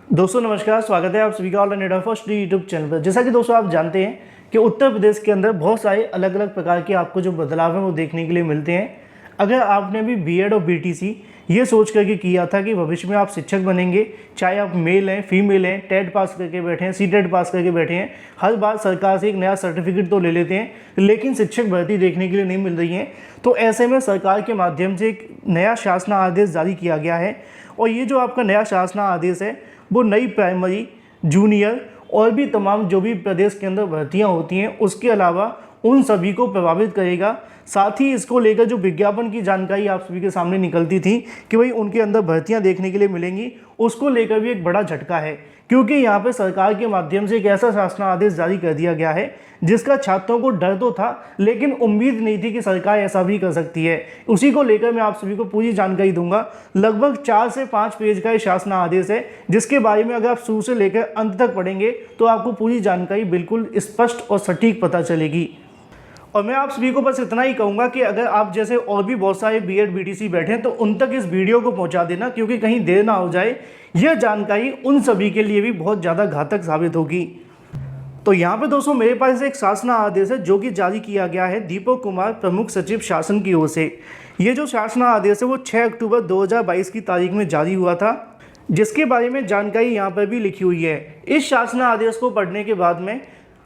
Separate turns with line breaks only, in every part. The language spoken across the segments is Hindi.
दोस्तों नमस्कार, स्वागत है आप सभी का all India first YouTube channel पर। जैसा कि दोस्तों आप जानते हैं कि उत्तर प्रदेश के अंदर बहुत सारे अलग अलग प्रकार के आपको जो बदलाव हैं वो देखने के लिए मिलते हैं। अगर आपने भी बीएड और बीटीसी ये सोच करके किया था कि भविष्य में आप शिक्षक बनेंगे, चाहे आप मेल हैं फीमेल हैं, टेट पास करके बैठे हैं, सीटेट पास करके बैठे हैं, हर बार सरकार से एक नया सर्टिफिकेट तो ले लेते हैं लेकिन शिक्षक भर्ती देखने के लिए नहीं मिल रही है, तो ऐसे में सरकार के माध्यम से एक नया शासना आदेश जारी किया गया है। और ये जो आपका नया शासना आदेश है वो नई प्राइमरी, जूनियर और भी तमाम जो भी प्रदेश के अंदर भर्तियां होती हैं उसके अलावा उन सभी को प्रभावित करेगा। साथ ही इसको लेकर जो विज्ञापन की जानकारी आप सभी के सामने निकलती थी कि भाई उनके अंदर भर्तियां देखने के लिए मिलेंगी, उसको लेकर भी एक बड़ा झटका है, क्योंकि यहाँ पे सरकार के माध्यम से एक ऐसा शासना आदेश जारी कर दिया गया है जिसका छात्रों को डर तो था लेकिन उम्मीद नहीं थी कि सरकार ऐसा भी कर सकती है। उसी को लेकर मैं आप सभी को पूरी जानकारी दूंगा। लगभग 4 से 5 पेज का ये शासना आदेश है जिसके बारे में अगर आप शुरू से लेकर अंत तक पढ़ेंगे तो आपको पूरी जानकारी बिल्कुल स्पष्ट और सटीक पता चलेगी। और मैं आप सभी को बस इतना ही कहूँगा कि अगर आप जैसे और भी बहुत सारे बीएड बीटीसी बैठे हैं तो उन तक इस वीडियो को पहुँचा देना, क्योंकि कहीं देर ना हो जाए। यह जानकारी उन सभी के लिए भी बहुत ज़्यादा घातक साबित होगी। तो यहाँ पे दोस्तों मेरे पास एक शासना आदेश है जो कि जारी किया गया है दीपक कुमार, प्रमुख सचिव शासन की ओर से। ये जो शासना आदेश है वो 6 अक्टूबर 2022 की तारीख में जारी हुआ था, जिसके बारे में जानकारी यहाँ पर भी लिखी हुई है। इस शासना आदेश को पढ़ने के बाद में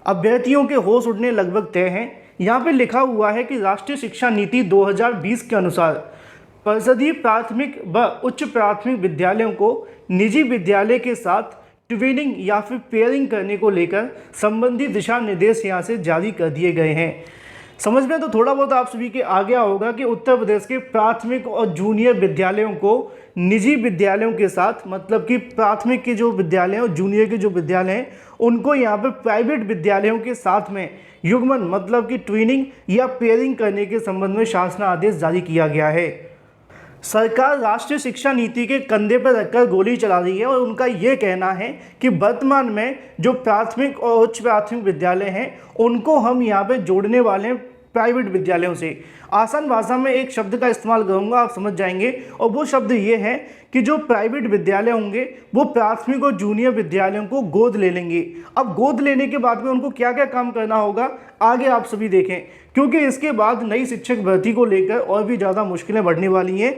अभ्यर्थियों के होश उड़ने लगभग तय हैं। यहाँ पे लिखा हुआ है कि राष्ट्रीय शिक्षा नीति 2020 के अनुसार परिषदीय प्राथमिक व उच्च प्राथमिक विद्यालयों को निजी विद्यालय के साथ ट्विनिंग या फिर पेयरिंग करने को लेकर संबंधित दिशा निर्देश यहाँ से जारी कर दिए गए हैं। समझ में तो थोड़ा बहुत आप सभी के आ गया होगा कि उत्तर प्रदेश के प्राथमिक और जूनियर विद्यालयों को निजी विद्यालयों के साथ, मतलब कि प्राथमिक के जो विद्यालय हैं और जूनियर के जो विद्यालय हैं उनको यहाँ पे प्राइवेट विद्यालयों के साथ में युग्मन मतलब कि ट्विनिंग या पेयरिंग करने के संबंध में शासना आदेश जारी किया गया है। सरकार राष्ट्रीय शिक्षा नीति के कंधे पर रखकर गोली चला रही है और उनका ये कहना है कि वर्तमान में जो प्राथमिक और उच्च प्राथमिक विद्यालय हैं उनको हम यहाँ पे जोड़ने वाले हैं प्राइवेट विद्यालयों से। आसान भाषा में एक शब्द का इस्तेमाल करूँगा, आप समझ जाएंगे, और वो शब्द ये है कि जो प्राइवेट विद्यालय होंगे वो प्राथमिक और जूनियर विद्यालयों को गोद ले लेंगे। अब गोद लेने के बाद में उनको क्या क्या काम करना होगा आगे आप सभी देखें, क्योंकि इसके बाद नई शिक्षक भर्ती को लेकर और भी ज़्यादा मुश्किलें बढ़ने वाली हैं।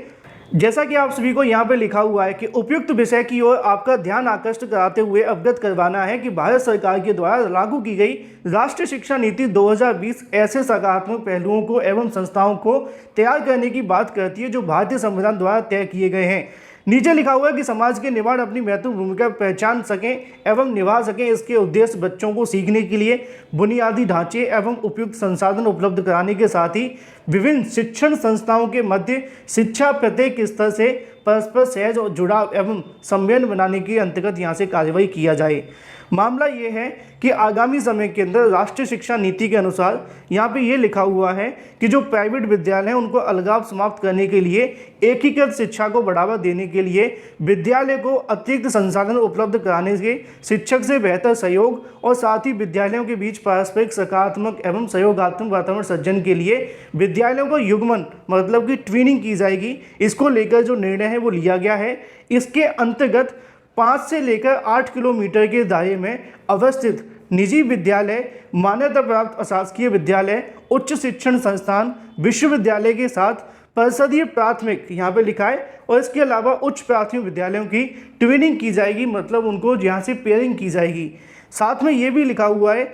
जैसा कि आप सभी को यहाँ पे लिखा हुआ है कि उपयुक्त विषय की ओर आपका ध्यान आकृष्ट कराते हुए अवगत करवाना है कि भारत सरकार के द्वारा लागू की गई राष्ट्रीय शिक्षा नीति 2020 ऐसे सकारात्मक पहलुओं को एवं संस्थाओं को तैयार करने की बात करती है जो भारतीय संविधान द्वारा तय किए गए हैं। नीचे लिखा हुआ है कि समाज के निर्माण अपनी महत्वपूर्ण भूमिका पहचान सकें एवं निभा सकें। इसके उद्देश्य बच्चों को सीखने के लिए बुनियादी ढांचे एवं उपयुक्त संसाधन उपलब्ध कराने के साथ ही विभिन्न शिक्षण संस्थाओं के मध्य शिक्षा प्रत्येक स्तर से परस्पर सहज और जुड़ाव एवं संवेदन बनाने के अंतर्गत यहाँ से कार्रवाई किया जाए। मामला ये है कि आगामी समय के अंदर राष्ट्रीय शिक्षा नीति के अनुसार यहाँ पे ये लिखा हुआ है कि जो प्राइवेट विद्यालय हैं उनको अलगाव समाप्त करने के लिए, एकीकृत शिक्षा को बढ़ावा देने के लिए विद्यालय को अतिरिक्त संसाधन उपलब्ध कराने से शिक्षक से बेहतर सहयोग और साथ ही विद्यालयों के बीच पारस्परिक सकारात्मक एवं सहयोगात्मक वातावरण सृजन के लिए विद्यालयों को युग्मन मतलब कि ट्विनिंग की जाएगी। इसको लेकर जो निर्णय है वो लिया गया है। इसके अंतर्गत 5 से लेकर 8 किलोमीटर के दायरे में अवस्थित निजी विद्यालय, मान्यता प्राप्त अशासकीय विद्यालय, उच्च शिक्षण संस्थान, विश्वविद्यालय के साथ परिषदीय प्राथमिक यहाँ पे लिखा है और इसके अलावा उच्च प्राथमिक विद्यालयों की ट्विनिंग की जाएगी, मतलब उनको यहाँ से पेयरिंग की जाएगी। साथ में ये भी लिखा हुआ है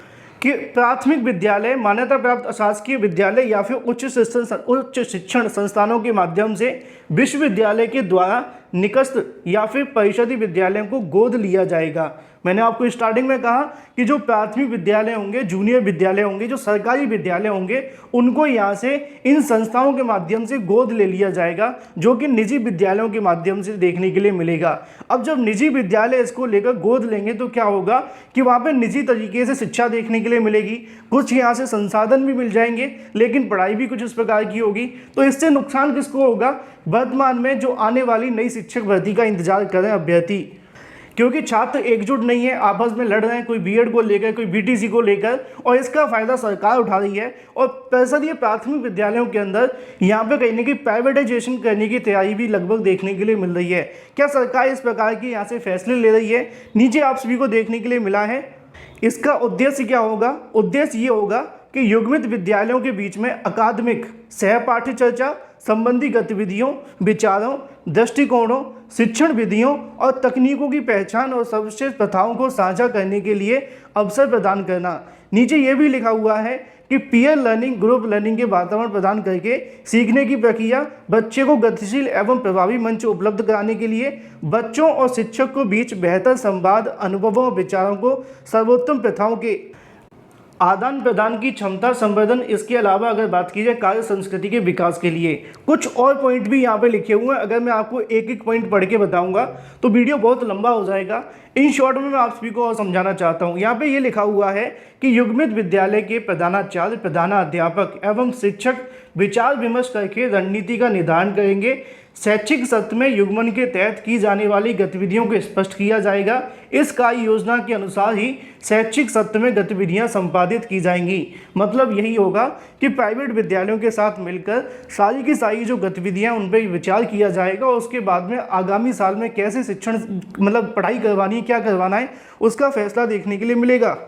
कि प्राथमिक विद्यालय, मान्यता प्राप्त अशासकीय विद्यालय या फिर उच्च शिक्षण संस्थानों के माध्यम से विश्वविद्यालय के द्वारा निकस्त या फिर परिषदीय विद्यालयों को गोद लिया जाएगा। मैंने आपको स्टार्टिंग में कहा कि जो प्राथमिक विद्यालय होंगे, जूनियर विद्यालय होंगे, जो सरकारी विद्यालय होंगे, उनको यहाँ से इन संस्थाओं के माध्यम से गोद ले लिया जाएगा, जो कि निजी विद्यालयों के माध्यम से देखने के लिए मिलेगा। अब जब निजी विद्यालय इसको लेकर गोद लेंगे तो क्या होगा कि वहाँ पर निजी तरीके से शिक्षा देखने के लिए मिलेगी, कुछ यहाँ से संसाधन भी मिल जाएंगे लेकिन पढ़ाई भी कुछ इस प्रकार की होगी। तो इससे नुकसान किसको होगा? वर्तमान में जो आने वाली नई शिक्षक भर्ती का इंतजार कर रहे हैं अभ्यर्थी, क्योंकि छात्र एकजुट नहीं है, आपस में लड़ रहे हैं, कोई बीएड को लेकर, कोई बीटीसी को लेकर, और इसका फायदा सरकार उठा रही है। और परिषदीय प्राथमिक विद्यालयों के अंदर यहाँ पे कहीं ना कहीं प्राइवेटाइजेशन करने की तैयारी भी लगभग देखने के लिए मिल रही है। क्या सरकार इस प्रकार के यहाँ से फैसले ले रही है? नीचे आप सभी को देखने के लिए मिला है। इसका उद्देश्य क्या होगा? उद्देश्य ये होगा कि युग्मित विद्यालयों के बीच में अकादमिक, सहपाठ्य चर्चा संबंधी गतिविधियों, विचारों, दृष्टिकोणों, शिक्षण विधियों और तकनीकों की पहचान और सर्वश्रेष्ठ प्रथाओं को साझा करने के लिए अवसर प्रदान करना। नीचे ये भी लिखा हुआ है कि पीयर लर्निंग, ग्रुप लर्निंग के वातावरण प्रदान करके सीखने की प्रक्रिया, बच्चे को गतिशील एवं प्रभावी मंच उपलब्ध कराने के लिए बच्चों और शिक्षक को बीच बेहतर संवाद, अनुभवों और विचारों को सर्वोत्तम प्रथाओं के आदान प्रदान की क्षमता संवर्धन। इसके अलावा अगर बात की जाए कार्य संस्कृति के विकास के लिए कुछ और पॉइंट भी यहाँ पे लिखे हुए हैं। अगर मैं आपको एक एक पॉइंट पढ़ के बताऊंगा तो वीडियो बहुत लंबा हो जाएगा। इन शॉर्ट में मैं आप सभी को और समझाना चाहता हूँ। यहाँ पे ये लिखा हुआ है कि युग्मित विद्यालय के प्रधानाचार्य, प्रधानाध्यापक एवं शिक्षक विचार विमर्श करके रणनीति का निर्धारण करेंगे। शैक्षिक सत्र में युग्मन के तहत की जाने वाली गतिविधियों को स्पष्ट किया जाएगा। इस कार्य योजना के अनुसार ही शैक्षिक सत्र में गतिविधियां संपादित की जाएंगी। मतलब यही होगा कि प्राइवेट विद्यालयों के साथ मिलकर सारी की सारी जो गतिविधियां उन पर विचार किया जाएगा और उसके बाद में आगामी साल में कैसे शिक्षण मतलब पढ़ाई करवानी है, क्या करवाना है, उसका फैसला देखने के लिए मिलेगा।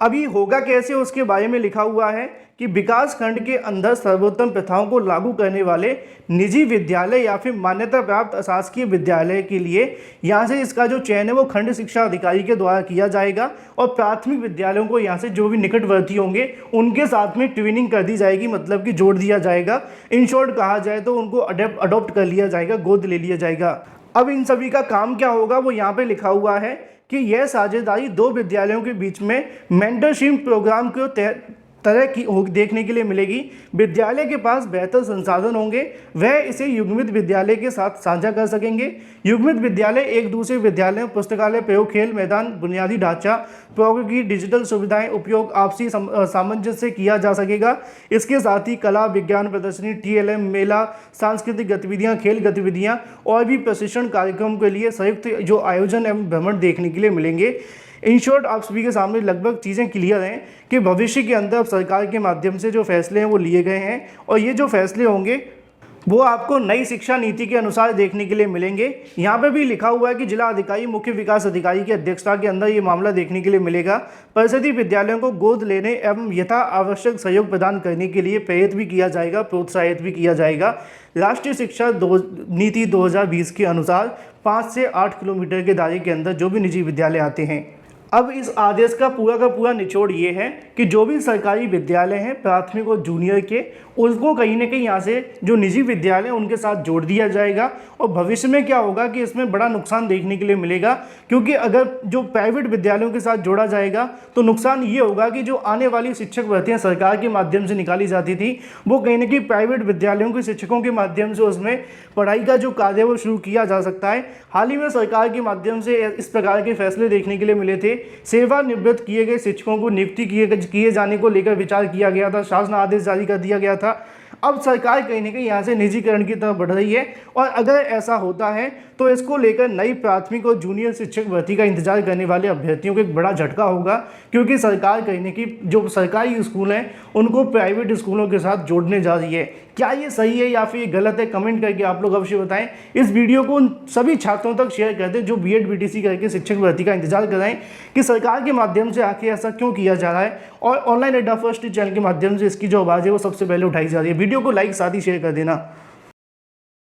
अभी होगा कैसे उसके बारे में लिखा हुआ है कि विकास खंड के अंदर सर्वोत्तम प्रथाओं को लागू करने वाले निजी विद्यालय या फिर मान्यता प्राप्त अशासकीय विद्यालय के लिए यहाँ से इसका जो चयन है वो खंड शिक्षा अधिकारी के द्वारा किया जाएगा। और प्राथमिक विद्यालयों को यहाँ से जो भी निकटवर्ती होंगे उनके साथ में ट्विनिंग कर दी जाएगी, मतलब कि जोड़ दिया जाएगा। इन शॉर्ट कहा जाए तो उनको अडॉप्ट कर लिया जाएगा, गोद ले लिया जाएगा। अब इन सभी का काम क्या होगा वो यहाँ पे लिखा हुआ है कि यह साझेदारी दो विद्यालयों के बीच में मेंटरशिप प्रोग्राम को तरह की देखने के लिए मिलेगी। विद्यालय के पास बेहतर संसाधन होंगे, वह इसे युग्मित विद्यालय के साथ साझा कर सकेंगे। युग्मित विद्यालय एक दूसरे विद्यालयों, पुस्तकालय, प्रयोग, खेल मैदान, बुनियादी ढांचा, प्रौद्योगिकी, डिजिटल सुविधाएं उपयोग आपसी सामंजस्य किया जा सकेगा। इसके साथ ही कला, विज्ञान प्रदर्शनी, TLM, मेला, सांस्कृतिक गतिविधियां, खेल गतिविधियां और भी प्रशिक्षण कार्यक्रम के लिए संयुक्त जो आयोजन एवं भ्रमण देखने के लिए मिलेंगे। इन शॉर्ट आप सभी के सामने लगभग चीज़ें क्लियर हैं कि भविष्य के अंदर सरकार के माध्यम से जो फैसले हैं वो लिए गए हैं और ये जो फैसले होंगे वो आपको नई शिक्षा नीति के अनुसार देखने के लिए मिलेंगे। यहाँ पे भी लिखा हुआ है कि जिला अधिकारी, मुख्य विकास अधिकारी की अध्यक्षता के अंदर ये मामला देखने के लिए मिलेगा। परिषदीय विद्यालयों को गोद लेने एवं यथा आवश्यक सहयोग प्रदान करने के लिए प्रेरित भी किया जाएगा, प्रोत्साहित भी किया जाएगा। राष्ट्रीय शिक्षा नीति 2020 के अनुसार 5 से 8 किलोमीटर के दायरे के अंदर जो भी निजी विद्यालय आते हैं। अब इस आदेश का पूरा निचोड़ ये है कि जो भी सरकारी विद्यालय हैं प्राथमिक और जूनियर के, उसको कहीं ना कहीं यहाँ से जो निजी विद्यालय हैं उनके साथ जोड़ दिया जाएगा। और भविष्य में क्या होगा कि इसमें बड़ा नुकसान देखने के लिए मिलेगा, क्योंकि अगर जो प्राइवेट विद्यालयों के साथ जोड़ा जाएगा तो नुकसान ये होगा कि जो आने वाली शिक्षक भर्तियाँ सरकार के माध्यम से निकाली जाती थी वो कहीं ना कहीं प्राइवेट विद्यालयों के शिक्षकों के माध्यम से उसमें पढ़ाई का जो कार्य है वो शुरू किया जा सकता है। हाल ही में सरकार के माध्यम से इस प्रकार के फैसले देखने के लिए मिले थे। सेवानिवृत्त किए गए शिक्षकों को नियुक्ति किए जाने को लेकर विचार किया गया था, शासन आदेश जारी कर दिया गया था। अब सरकार कहीं ना कहीं यहाँ से निजीकरण की तरफ बढ़ रही है और अगर ऐसा होता है तो इसको लेकर नई प्राथमिक और जूनियर शिक्षक भर्ती का इंतजार करने वाले अभ्यर्थियों को एक बड़ा झटका होगा, क्योंकि सरकार कहीं ना कहीं जो सरकारी स्कूल हैं उनको प्राइवेट स्कूलों के साथ जोड़ने जा रही है। क्या ये सही है या फिर ये गलत है, कमेंट करके आप लोग अवश्य बताएं। इस वीडियो को उन सभी छात्रों तक शेयर कर दें जो BEd BTC करके शिक्षक भर्ती का इंतजार कर रहे हैं कि सरकार के माध्यम से आखिर ऐसा क्यों किया जा रहा है, और ऑनलाइन अड्डा फर्स्ट चैनल के माध्यम से इसकी जो आवाज़ है वो सबसे पहले उठाई जा रही है। वीडियो को लाइक साथ ही शेयर कर देना।